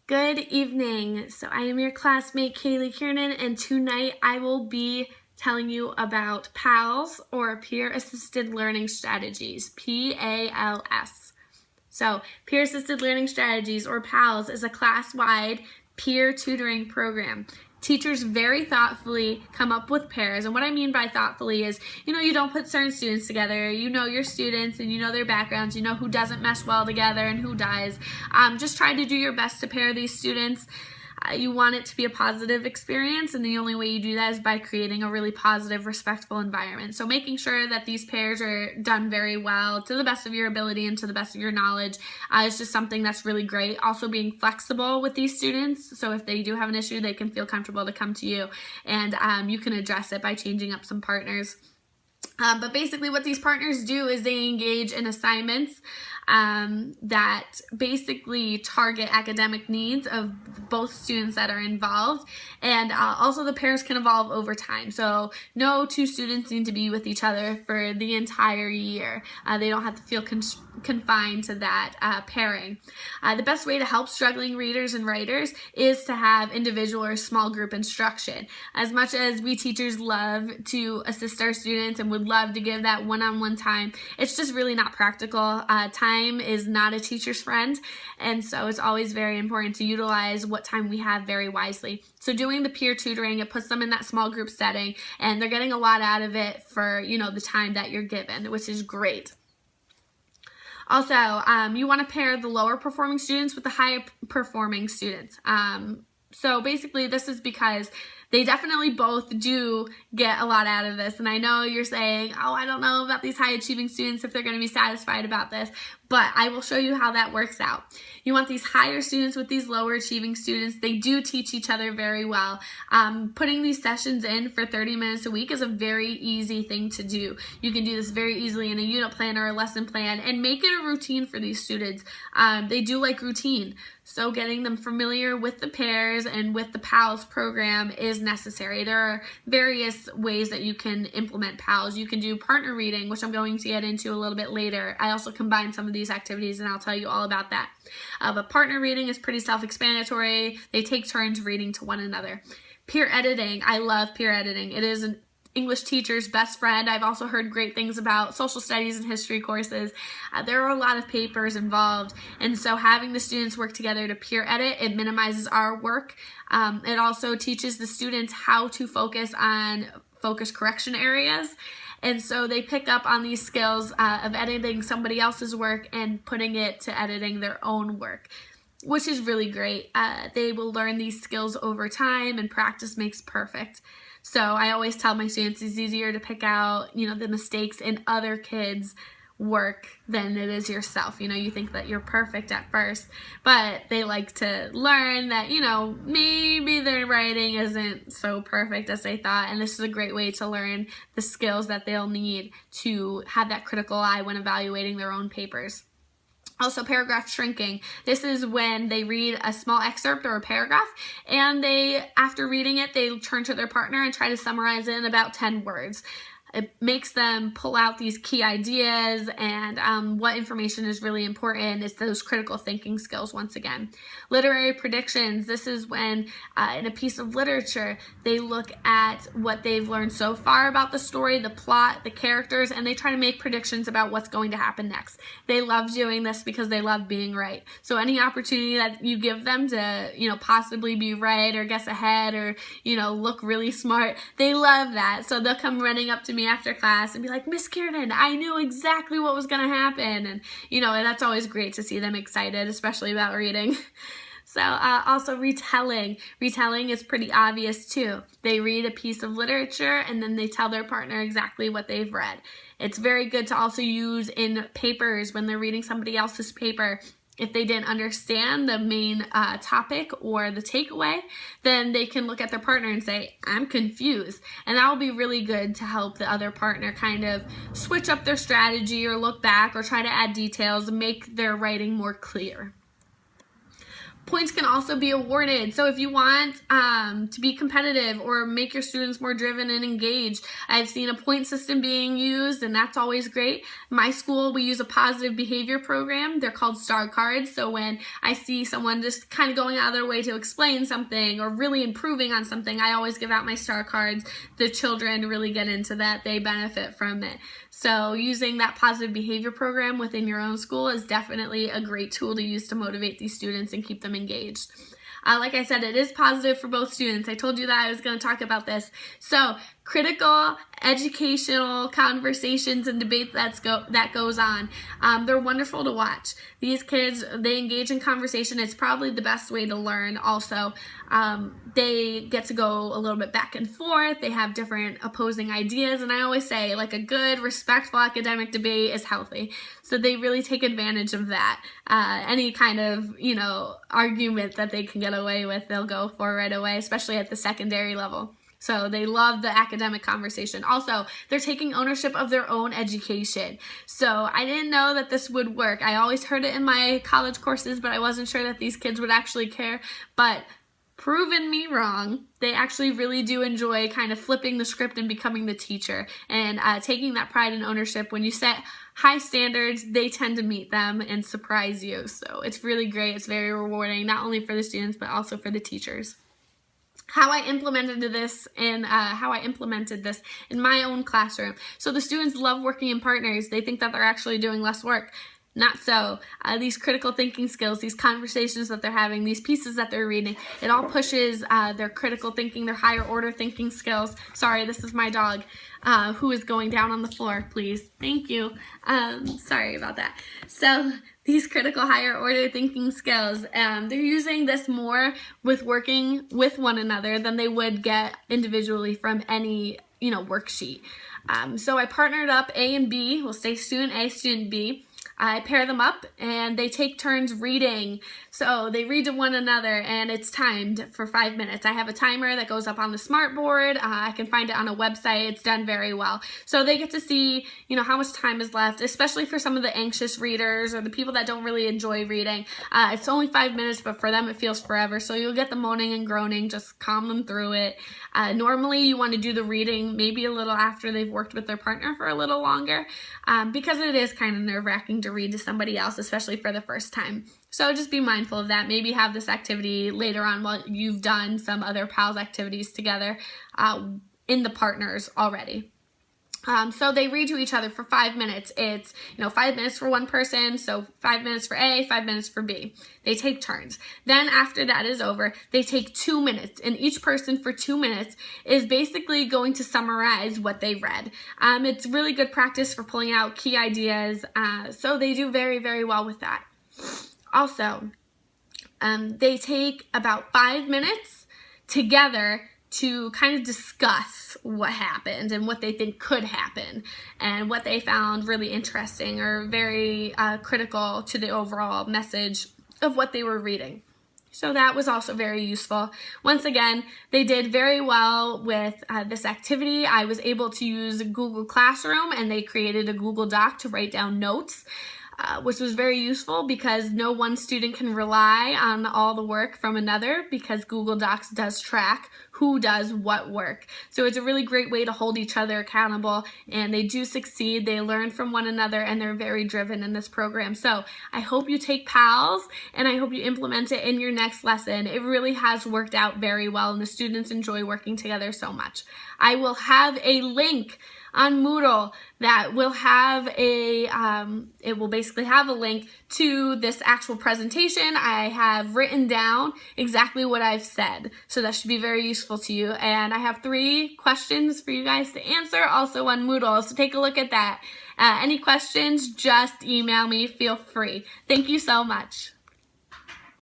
Good evening. So I am your classmate Kaylee Kiernan, and tonight I will be telling you about PALS, or Peer Assisted Learning Strategies, PALS. So Peer Assisted Learning Strategies, or PALS, is a class-wide peer tutoring program. Teachers very thoughtfully come up with pairs, and what I mean by thoughtfully is, you don't put certain students together. You know your students and you know their backgrounds. You know who doesn't mesh well together and who does. Just try to do your best to pair these students. You want it to be a positive experience, and the only way you do that is by creating a really positive, respectful environment. So making sure that these pairs are done very well to the best of your ability and to the best of your knowledge is just something that's really great. Also being flexible with these students, so if they do have an issue, they can feel comfortable to come to you, and you can address it by changing up some partners. But basically what these partners do is they engage in assignments that basically target academic needs of both students that are involved, and also the pairs can evolve over time. So no two students need to be with each other for the entire year. They don't have to feel confined to that pairing. The best way to help struggling readers and writers is to have individual or small group instruction. As much as we teachers love to assist our students and would love to give that one-on-one time, it's just really not practical. Time is not a teacher's friend, and so it's always very important to utilize what time we have very wisely. So doing the peer tutoring, it puts them in that small group setting, and they're getting a lot out of it for the time that you're given, which is great. Also, you want to pair the lower performing students with the higher performing students. So basically this is because they definitely both do get a lot out of this. And I know you're saying, oh, I don't know about these high achieving students if they're going to be satisfied about this, but I will show you how that works out. You want these higher students with these lower achieving students. They do teach each other very well. Putting these sessions in for 30 minutes a week is a very easy thing to do. You can do this very easily in a unit plan or a lesson plan and make it a routine for these students. They do like routine. So getting them familiar with the pairs and with the PALS program is necessary. There are various ways that you can implement PALS. You can do partner reading, which I'm going to get into a little bit later. I also combine some of these activities, and I'll tell you all about that. But partner reading is pretty self-explanatory. They take turns reading to one another. Peer editing, I love peer editing. It is an English teacher's best friend. I've also heard great things about social studies and history courses. There are a lot of papers involved, and so having the students work together to peer edit, it minimizes our work. It also teaches the students how to focus on focus correction areas. And so they pick up on these skills of editing somebody else's work and putting it to editing their own work, which is really great. They will learn these skills over time, and practice makes perfect. So I always tell my students it's easier to pick out, the mistakes in other kids' work than it is yourself. You think that you're perfect at first, but they like to learn that, maybe their writing isn't so perfect as they thought, and this is a great way to learn the skills that they'll need to have that critical eye when evaluating their own papers. Also, paragraph shrinking. This is when they read a small excerpt or a paragraph, and after reading it, they turn to their partner and try to summarize it in about 10 words. It makes them pull out these key ideas, and what information is really important is those critical thinking skills once again. Literary predictions. This is when in a piece of literature, they look at what they've learned so far about the story, the plot, the characters, and they try to make predictions about what's going to happen next. They love doing this because they love being right. So any opportunity that you give them to, possibly be right or guess ahead or, look really smart, they love that. So they'll come running up to me after class and be like, Miss Kiernan, I knew exactly what was going to happen. And, and that's always great to see them excited, especially about reading. So also retelling. Retelling is pretty obvious too. They read a piece of literature and then they tell their partner exactly what they've read. It's very good to also use in papers when they're reading somebody else's paper. If they didn't understand the main topic or the takeaway, then they can look at their partner and say, I'm confused. And that will be really good to help the other partner kind of switch up their strategy or look back or try to add details and make their writing more clear. Points can also be awarded. So if you want to be competitive or make your students more driven and engaged, I've seen a point system being used, and that's always great. My school, we use a positive behavior program. They're called star cards. So when I see someone just kind of going out of their way to explain something or really improving on something, I always give out my star cards. The children really get into that. They benefit from it. So using that positive behavior program within your own school is definitely a great tool to use to motivate these students and keep them engaged. Like I said, it is positive for both students. I told you that I was going to talk about this. So critical, educational conversations and debate that goes on. They're wonderful to watch. These kids, they engage in conversation. It's probably the best way to learn also. They get to go a little bit back and forth. They have different opposing ideas. And I always say, like, a good, respectful academic debate is healthy. So they really take advantage of that. Any kind of, argument that they can get away with, they'll go for right away, especially at the secondary level. So they love the academic conversation. Also, they're taking ownership of their own education. So I didn't know that this would work. I always heard it in my college courses, but I wasn't sure that these kids would actually care. But proven me wrong. They actually really do enjoy kind of flipping the script and becoming the teacher and taking that pride and ownership. When you set high standards, they tend to meet them and surprise you. So it's really great. It's very rewarding, not only for the students, but also for the teachers. How I implemented this in my own classroom. So the students love working in partners. They think that they're actually doing less work. Not so. These critical thinking skills, these conversations that they're having, these pieces that they're reading, it all pushes their critical thinking, their higher order thinking skills. Sorry, this is my dog who is going down on the floor, please. Thank you. Sorry about that. So these critical higher order thinking skills, they're using this more with working with one another than they would get individually from any worksheet. So I partnered up A and B. We'll say student A, student B. I pair them up and they take turns reading. So they read to one another and it's timed for 5 minutes. I have a timer that goes up on the smart board. I can find it on a website. It's done very well. So they get to see, how much time is left, especially for some of the anxious readers or the people that don't really enjoy reading. It's only 5 minutes, but for them it feels forever. So you'll get the moaning and groaning, just calm them through it. Normally you want to do the reading maybe a little after they've worked with their partner for a little longer because it is kind of nerve-wracking to read to somebody else, especially for the first time. So just be mindful of that. Maybe have this activity later on while you've done some other PALS activities together in the partners already. So they read to each other for 5 minutes. It's, 5 minutes for one person, so 5 minutes for A, 5 minutes for B. They take turns. Then after that is over, they take 2 minutes, and each person for 2 minutes is basically going to summarize what they read. It's really good practice for pulling out key ideas, so they do very, very well with that. Also, they take about 5 minutes together to kind of discuss what happened and what they think could happen and what they found really interesting or very critical to the overall message of what they were reading. So that was also very useful. Once again, they did very well with this activity. I was able to use Google Classroom and they created a Google Doc to write down notes. Which was very useful because no one student can rely on all the work from another because Google Docs does track who does what work. So it's a really great way to hold each other accountable, and they do succeed. They learn from one another, and they're very driven in this program. So I hope you take PALS, and I hope you implement it in your next lesson. It really has worked out very well, and the students enjoy working together so much. I will have a link on Moodle that will have it will basically have a link to this actual presentation. I have written down exactly what I've said, so that should be very useful to you. And I have 3 questions for you guys to answer also on Moodle, so take a look at that. Any questions, just email me, feel free. Thank you so much.